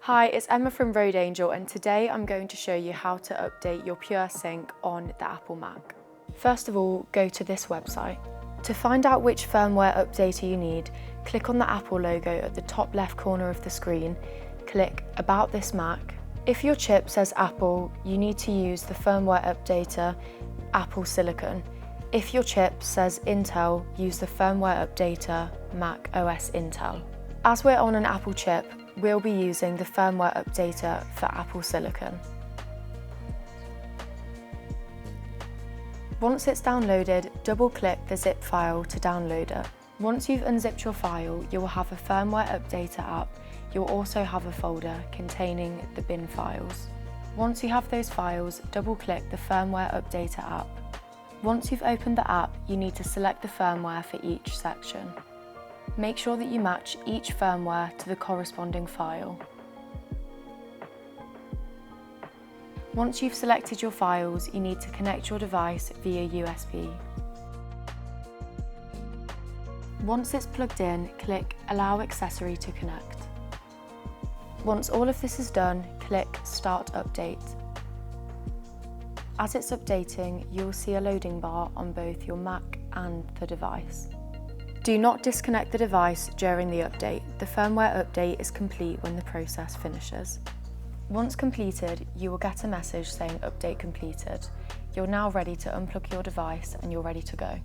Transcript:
Hi, it's Emma from Road Angel, and today I'm going to show you how to update your Pure Sync on the Apple Mac. First of all, go to this website. To find out which firmware updater you need, click on the Apple logo at the top left corner of the screen, click About this Mac. If your chip says Apple, you need to use the firmware updater Apple Silicon. If your chip says Intel, use the firmware updater Mac OS Intel. As we're on an Apple chip, we'll be using the firmware updater for Apple Silicon. Once it's downloaded, double-click the zip file to download it. Once you've unzipped your file, you will have a firmware updater app. You'll also have a folder containing the bin files. Once you have those files, double-click the firmware updater app. Once you've opened the app, you need to select the firmware for each section. Make sure that you match each firmware to the corresponding file. Once you've selected your files, you need to connect your device via USB. Once it's plugged in, click Allow Accessory to connect. Once all of this is done, click Start Update. As it's updating, you'll see a loading bar on both your Mac and the device. Do not disconnect the device during the update. The firmware update is complete when the process finishes. Once completed, you will get a message saying Update completed. You're now ready to unplug your device and you're ready to go.